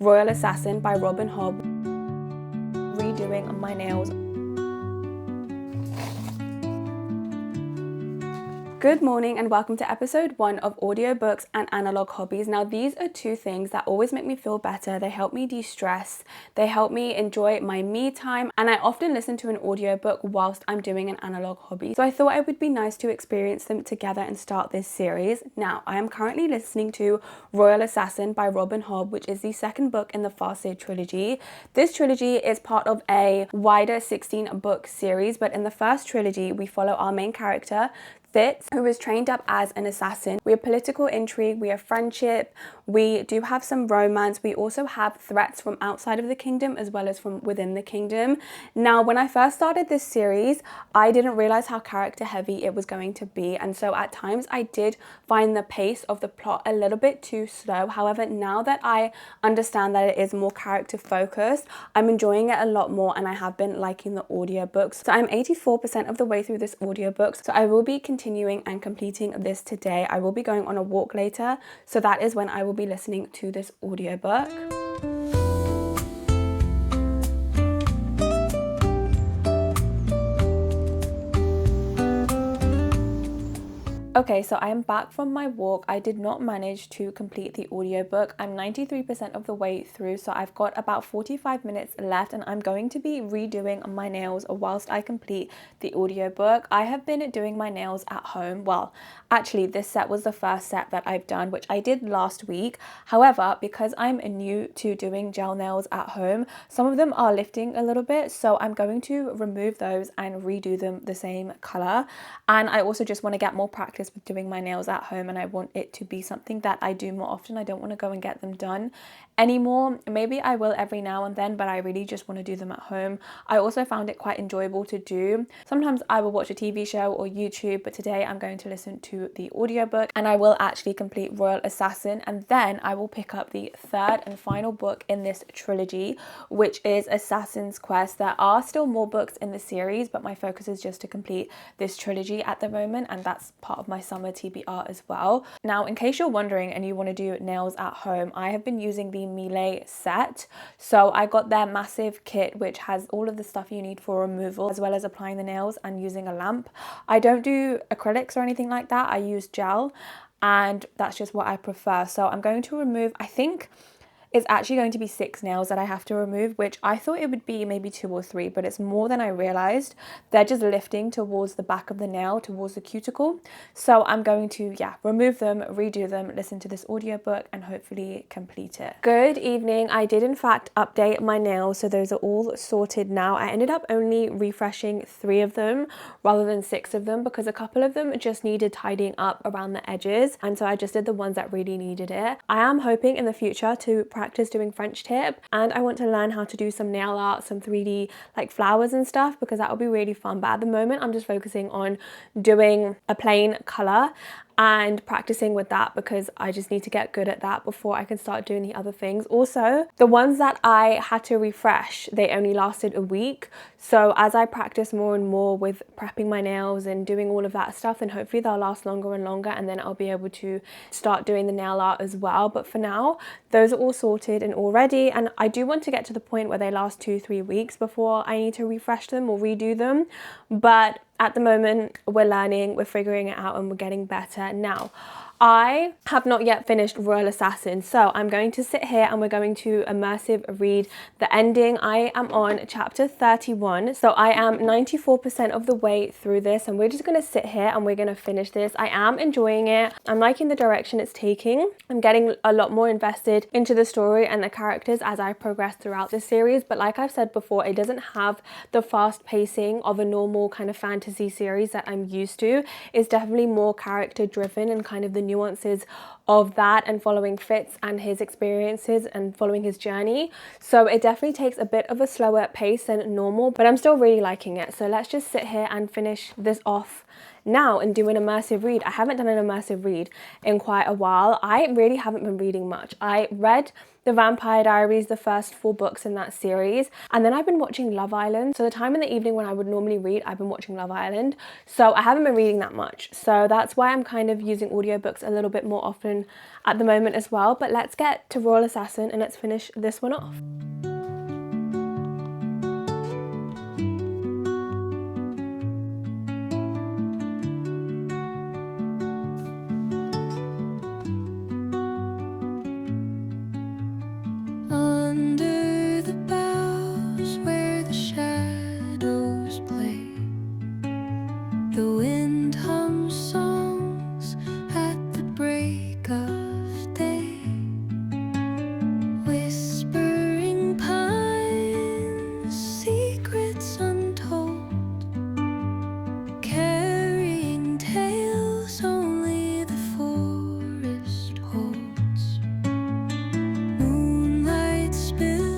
Royal Assassin by Rob and Hobb, redoing my nails. Good morning and welcome to episode 1 of audiobooks and analog hobbies. Now these are two things that always make me feel better. They help me de-stress, they help me enjoy my me time, and I often listen to an audiobook whilst I'm doing an analog hobby. So I thought it would be nice to experience them together and start this series. Now I am currently listening to Royal Assassin by Rob and Hobb, which is the second book in the Fast trilogy. This trilogy is part of a wider 16-book series, but in the first trilogy we follow our main character, Fitz, who is trained up as an assassin. We have political intrigue, we have friendship, we do have some romance, we also have threats from outside of the kingdom as well as from within the kingdom. Now, when I first started this series, I didn't realize how character heavy it was going to be, and so at times I did find the pace of the plot a little bit too slow. However, now that I understand that it is more character focused, I'm enjoying it a lot more and I have been liking the audiobooks. So I'm 84% of the way through this audiobook, so I will be continuing and completing this today. I will be going on a walk later, so that is when I will be listening to this audiobook. Okay, so I am back from my walk. I did not manage to complete the audiobook. I'm 93% of the way through, so I've got about 45 minutes left and I'm going to be redoing my nails whilst I complete the audiobook. I have been doing my nails at home. Well, actually this set was the first set that I've done, which I did last week. However, because I'm new to doing gel nails at home, some of them are lifting a little bit, so I'm going to remove those and redo them the same color. And I also just want to get more practice with doing my nails at home, and I want it to be something that I do more often. I don't want to go and get them done anymore. Maybe I will every now and then, but I really just want to do them at home. I also found it quite enjoyable to do. Sometimes I will watch a TV show or YouTube, but today I'm going to listen to the audiobook and I will actually complete Royal Assassin, and then I will pick up the third and final book in this trilogy, which is Assassin's Quest. There are still more books in the series, but my focus is just to complete this trilogy at the moment, and that's part of my summer TBR as well. Now, in case you're wondering and you want to do nails at home, I have been using the Miele set. So I got their massive kit, which has all of the stuff you need for removal, as well as applying the nails and using a lamp. I don't do acrylics or anything like that. I use gel, and that's just what I prefer. So I'm going to remove, I think it's actually going to be 6 nails that I have to remove, which I thought it would be maybe 2 or 3, but it's more than I realized. They're just lifting towards the back of the nail, towards the cuticle. So I'm going to, remove them, redo them, listen to this audiobook, and hopefully complete it. Good evening. I did in fact update my nails, so those are all sorted now. I ended up only refreshing 3 of them rather than 6 of them because a couple of them just needed tidying up around the edges, and so I just did the ones that really needed it. I am hoping in the future to practice doing French tip, and I want to learn how to do some nail art, some 3D like flowers and stuff, because that will be really fun. But at the moment I'm just focusing on doing a plain color and practicing with that because I just need to get good at that before I can start doing the other things. Also, the ones that I had to refresh, they only lasted a week. So as I practice more and more with prepping my nails and doing all of that stuff, then hopefully they'll last longer and longer, and then I'll be able to start doing the nail art as well. But for now, those are all sorted and all ready, and I do want to get to the point where they last 2-3 weeks before I need to refresh them or redo them. But at the moment, we're learning, we're figuring it out, and we're getting better. Now, I have not yet finished Royal Assassin, so I'm going to sit here and we're going to immersive read the ending. I am on chapter 31, so I am 94% of the way through this, and we're just going to sit here and we're going to finish this. I am enjoying it. I'm liking the direction it's taking. I'm getting a lot more invested into the story and the characters as I progress throughout the series, but like I've said before, it doesn't have the fast pacing of a normal kind of fantasy series that I'm used to. It's definitely more character driven and kind of the nuances of that, and following Fitz and his experiences and following his journey. So it definitely takes a bit of a slower pace than normal, but I'm still really liking it. So let's just sit here and finish this off now and do an immersive read. I haven't done an immersive read in quite a while. I really haven't been reading much. I read The Vampire Diaries, the first 4 books in that series. And then I've been watching Love Island. So the time in the evening when I would normally read, I've been watching Love Island. So I haven't been reading that much. So that's why I'm kind of using audiobooks a little bit more often at the moment as well. But let's get to Royal Assassin and let's finish this one off. Under the boughs where the shadows play, the wind hums songs at the break of day, whispering pines, secrets untold, carrying tales only the forest holds. Moonlight spills.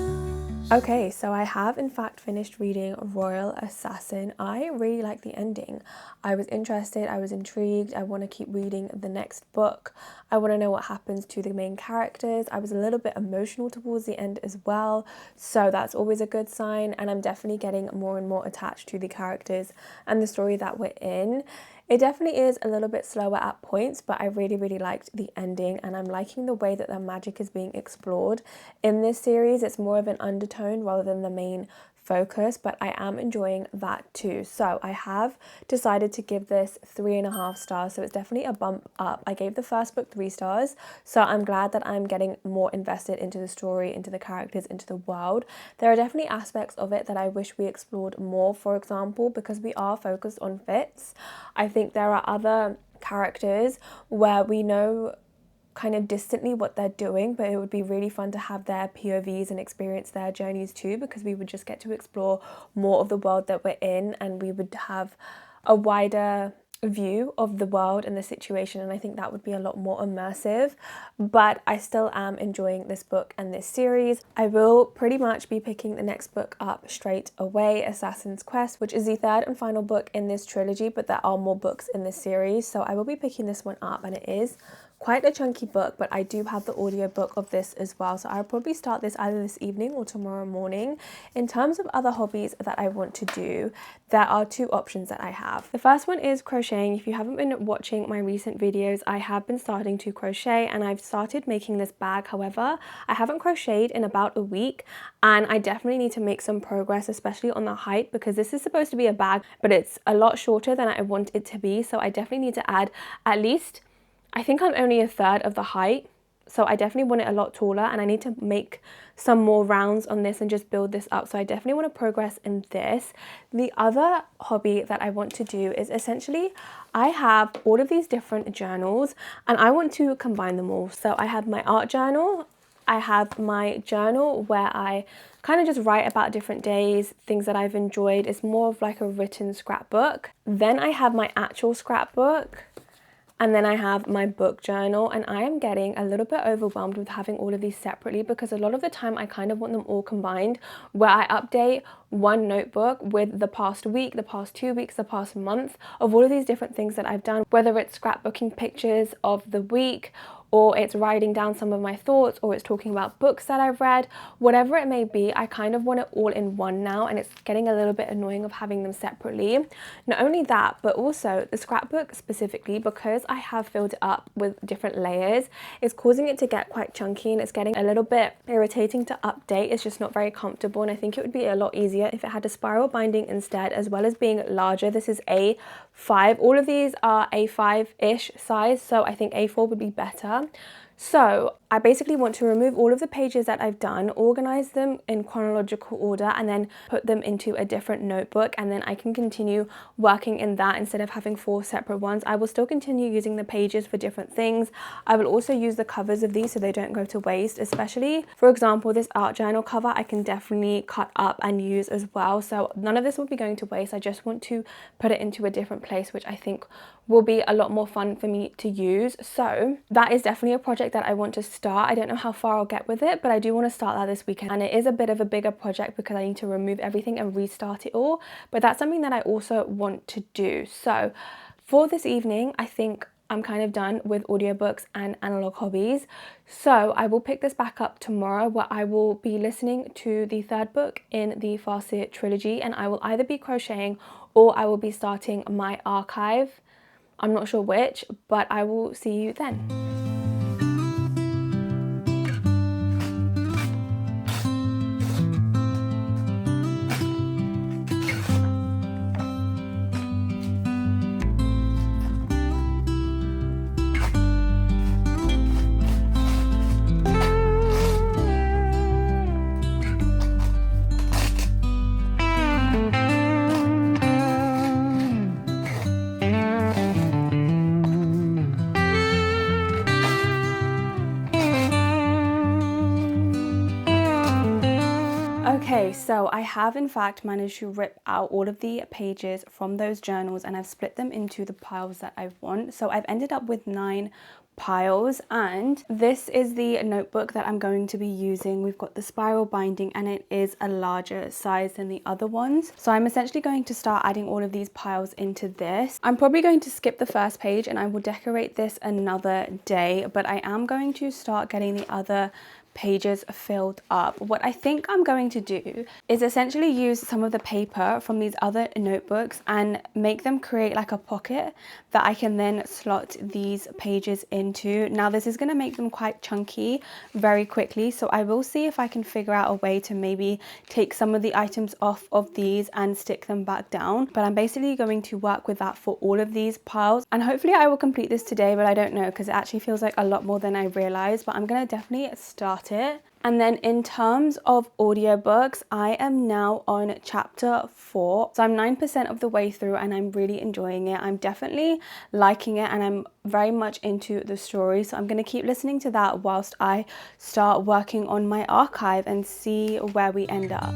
Okay, so I have in fact finished reading Royal Assassin. I really like the ending. I was interested, I was intrigued, I want to keep reading the next book. I want to know what happens to the main characters. I was a little bit emotional towards the end as well, so that's always a good sign, and I'm definitely getting more and more attached to the characters and the story that we're in. It definitely is a little bit slower at points, but I really, really liked the ending, and I'm liking the way that the magic is being explored in this series. It's more of an undertone rather than the main focus, but I am enjoying that too. So I have decided to give this 3.5 stars, so it's definitely a bump up. I gave the first book 3 stars, so I'm glad that I'm getting more invested into the story, into the characters, into the world. There are definitely aspects of it that I wish we explored more, for example, because we are focused on Fitz. I think there are other characters where we know kind of distantly what they're doing, but it would be really fun to have their POVs and experience their journeys too, because we would just get to explore more of the world that we're in, and we would have a wider view of the world and the situation, and I think that would be a lot more immersive. But I still am enjoying this book and this series. I will pretty much be picking the next book up straight away, Assassin's Quest, which is the 3rd and final book in this trilogy, but there are more books in this series, so I will be picking this one up, and it is quite a chunky book, but I do have the audiobook of this as well, so I'll probably start this either this evening or tomorrow morning. In terms of other hobbies that I want to do, there are 2 options that I have. The first one is crocheting. If you haven't been watching my recent videos, I have been starting to crochet, and I've started making this bag. However, I haven't crocheted in about a week, and I definitely need to make some progress, especially on the height, because this is supposed to be a bag, but it's a lot shorter than I want it to be, so I definitely need to add at least, I think I'm only 1/3 of the height, so I definitely want it a lot taller, and I need to make some more rounds on this and just build this up. So I definitely want to progress in this. The other hobby that I want to do is essentially, I have all of these different journals and I want to combine them all. So I have my art journal, I have my journal where I kind of just write about different days, things that I've enjoyed. It's more of like a written scrapbook. Then I have my actual scrapbook. And then I have my book journal, and I am getting a little bit overwhelmed with having all of these separately, because a lot of the time I kind of want them all combined, where I update one notebook with the past week, the past 2 weeks, the past month of all of these different things that I've done, whether it's scrapbooking pictures of the week, or it's writing down some of my thoughts, or it's talking about books that I've read, whatever it may be. I kind of want it all in one now, and it's getting a little bit annoying of having them separately. Not only that, but also the scrapbook specifically, because I have filled it up with different layers, it's causing it to get quite chunky, and it's getting a little bit irritating to update. It's just not very comfortable, and I think it would be a lot easier if it had a spiral binding instead, as well as being larger. This is A5. All of these are A5-ish size, so I think A4 would be better. So I basically want to remove all of the pages that I've done, organize them in chronological order, and then put them into a different notebook, and then I can continue working in that instead of having 4 separate ones. I will still continue using the pages for different things. I will also use the covers of these so they don't go to waste, especially, for example, this art journal cover I can definitely cut up and use as well. So none of this will be going to waste. I just want to put it into a different place, which I think will be a lot more fun for me to use. So that is definitely a project that I want to start. I don't know how far I'll get with it, but I do want to start that this weekend, and it is a bit of a bigger project because I need to remove everything and restart it all, but that's something that I also want to do. So for this evening, I think I'm kind of done with audiobooks and analog hobbies. So I will pick this back up tomorrow, where I will be listening to the third book in the Farseer trilogy, and I will either be crocheting or I will be starting my archive. I'm not sure which, but I will see you then. Okay, so I have in fact managed to rip out all of the pages from those journals, and I've split them into the piles that I want. So I've ended up with 9 piles, and this is the notebook that I'm going to be using. We've got the spiral binding, and it is a larger size than the other ones. So I'm essentially going to start adding all of these piles into this. I'm probably going to skip the first page and I will decorate this another day, but I am going to start getting the other pages filled up. What I think I'm going to do is essentially use some of the paper from these other notebooks and make them create like a pocket that I can then slot these pages into. Now this is going to make them quite chunky very quickly, so I will see if I can figure out a way to maybe take some of the items off of these and stick them back down, but I'm basically going to work with that for all of these piles, and hopefully I will complete this today, but I don't know because it actually feels like a lot more than I realized. But I'm going to definitely start it. And then in terms of audiobooks, I am now on chapter 4. So I'm 9% of the way through and I'm really enjoying it. I'm definitely liking it and I'm very much into the story. So I'm going to keep listening to that whilst I start working on my archive and see where we end up.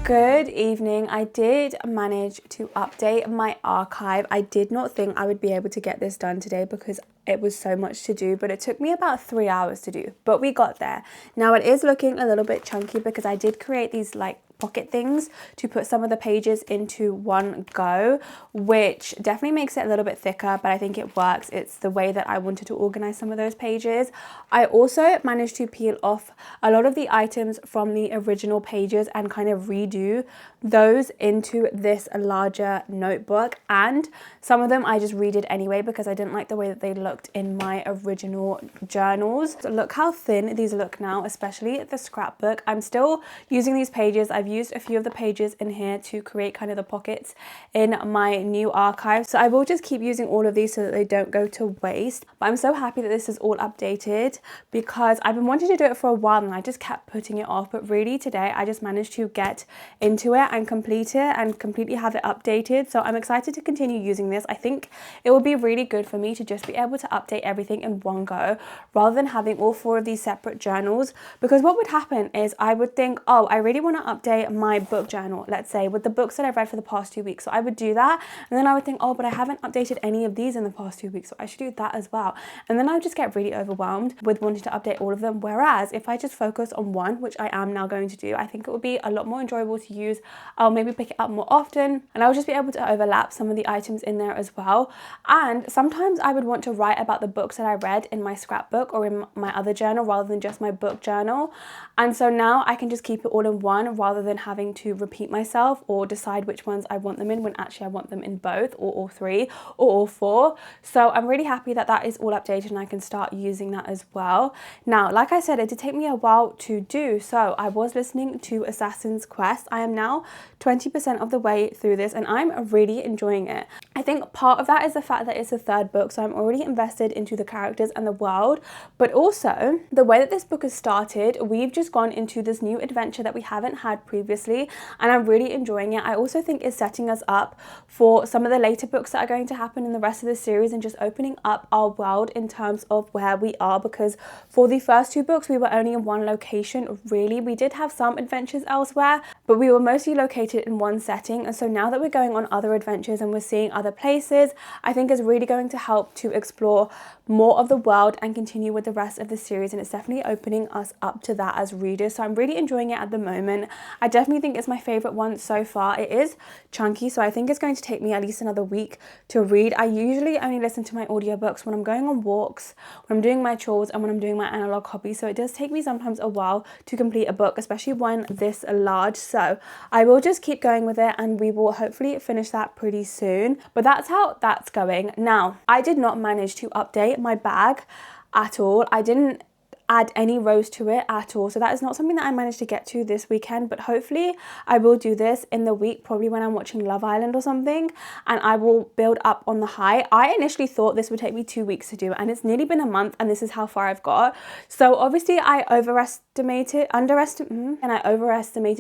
Good evening. I did manage to update my archive. I did not think I would be able to get this done today because it was so much to do, but it took me about 3 hours to do, but we got there. Now it is looking a little bit chunky because I did create these like pocket things to put some of the pages into one go, which definitely makes it a little bit thicker, but I think it works. It's the way that I wanted to organize some of those pages. I also managed to peel off a lot of the items from the original pages and kind of redo those into this larger notebook, and some of them I just redid anyway because I didn't like the way that they looked in my original journals. So look how thin these look now, especially the scrapbook. I'm still using these pages. I've used a few of the pages in here to create kind of the pockets in my new archive, so I will just keep using all of these so that they don't go to waste. But I'm so happy that this is all updated because I've been wanting to do it for a while and I just kept putting it off, but really today I just managed to get into it and complete it and completely have it updated. So I'm excited to continue using this. I think it would be really good for me to just be able to update everything in one go rather than having all 4 of these separate journals, because what would happen is I would think, oh, I really want to update my book journal, let's say with the books that I've read for the past 2 weeks. So I would do that, and then I would think, oh, but I haven't updated any of these in the past 2 weeks, so I should do that as well. And then I would just get really overwhelmed with wanting to update all of them. Whereas if I just focus on one, which I am now going to do, I think it would be a lot more enjoyable to use. I'll maybe pick it up more often and I'll just be able to overlap some of the items in there as well. And sometimes I would want to write about the books that I read in my scrapbook or in my other journal rather than just my book journal. And so now I can just keep it all in one rather than having to repeat myself or decide which ones I want them in when actually I want them in both or all 3 or all 4. So I'm really happy that that is all updated and I can start using that as well. Now, like I said, it did take me a while to do. So I was listening to Assassin's Quest. I am now 20% of the way through this and I'm really enjoying it. I think part of that is the fact that it's a third book, so I'm already invested into the characters and the world, but also the way that this book has started. We've just gone into this new adventure that we haven't had previously, and I'm really enjoying it. I also think it's setting us up for some of the later books that are going to happen in the rest of the series and just opening up our world in terms of where we are, because for the first two books we were only in one location. Really, we did have some adventures elsewhere, but we were mostly located in one setting. And so now that we're going on other adventures and we're seeing other places, I think is really going to help to explore more of the world and continue with the rest of the series, and it's definitely opening us up to that as readers. So I'm really enjoying it at the moment. I definitely think it's my favorite one so far. It is chunky, so I think it's going to take me at least another week to read. I usually only listen to my audiobooks when I'm going on walks, when I'm doing my chores, and when I'm doing my analog hobby, so it does take me sometimes a while to complete a book, especially one this large. So I will just keep going with it and we will hopefully finish that pretty soon. But that's how that's going. Now, I did not manage to update my bag at all. I didn't add any rows to it at all, so that is not something that I managed to get to this weekend, but hopefully I will do this in the week, probably when I'm watching Love Island or something, and I will build up on the high. I initially thought this would take me 2 weeks to do, and it's nearly been a month, and this is how far I've got. So obviously I underestimated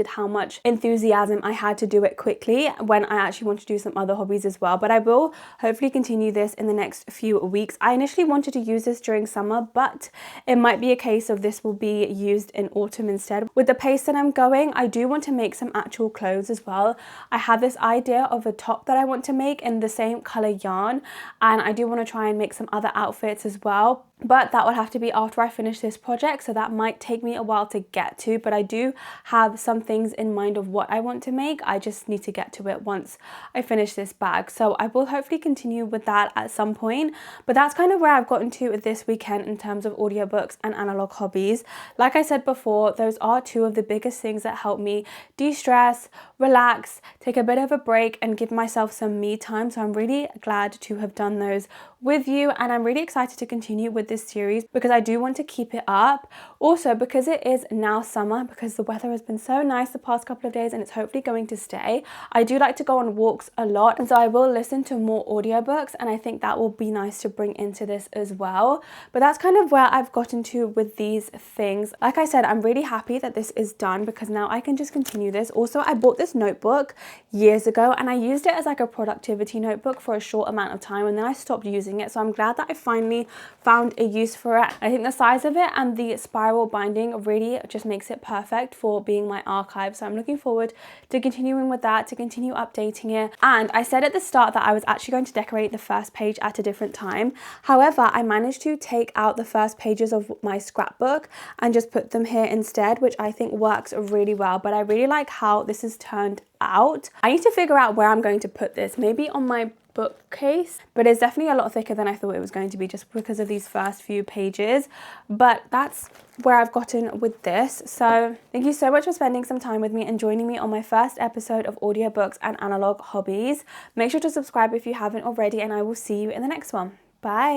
how much enthusiasm I had to do it quickly when I actually want to do some other hobbies as well. But I will hopefully continue this in the next few weeks. I initially wanted to use this during summer, but it might be a case of this will be used in autumn instead. With the pace that I'm going, I do want to make some actual clothes as well. I have this idea of a top that I want to make in the same color yarn, and I do want to try and make some other outfits as well. But that will have to be after I finish this project, so that might take me a while to get to, but I do have some things in mind of what I want to make. I just need to get to it once I finish this bag, so I will hopefully continue with that at some point. But that's kind of where I've gotten to this weekend in terms of audiobooks and analog hobbies. Like I said before, those are two of the biggest things that help me de-stress, relax, take a bit of a break, and give myself some me time. So I'm really glad to have done those with you, and I'm really excited to continue with this series because I do want to keep it up. Also, because it is now summer, because the weather has been so nice the past couple of days and it's hopefully going to stay, I do like to go on walks a lot, and so I will listen to more audiobooks, and I think that will be nice to bring into this as well. But that's kind of where I've gotten to with these things. Like I said, I'm really happy that this is done because now I can just continue this. Also, I bought this notebook years ago and I used it as like a productivity notebook for a short amount of time, and then I stopped using it, so I'm glad that I finally found a use for it. I think the size of it and the spiral binding really just makes it perfect for being my archive, so I'm looking forward to continuing with that, to continue updating it. And I said at the start that I was actually going to decorate the first page at a different time. However, I managed to take out the first pages of my scrapbook and just put them here instead, which I think works really well. But I really like how this has turned out. I need to figure out where I'm going to put this, maybe on my bookcase, but it's definitely a lot thicker than I thought it was going to be just because of these first few pages. But that's where I've gotten with this. So thank you so much for spending some time with me and joining me on my first episode of audiobooks and analog hobbies. Make sure to subscribe if you haven't already, and I will see you in the next one. Bye.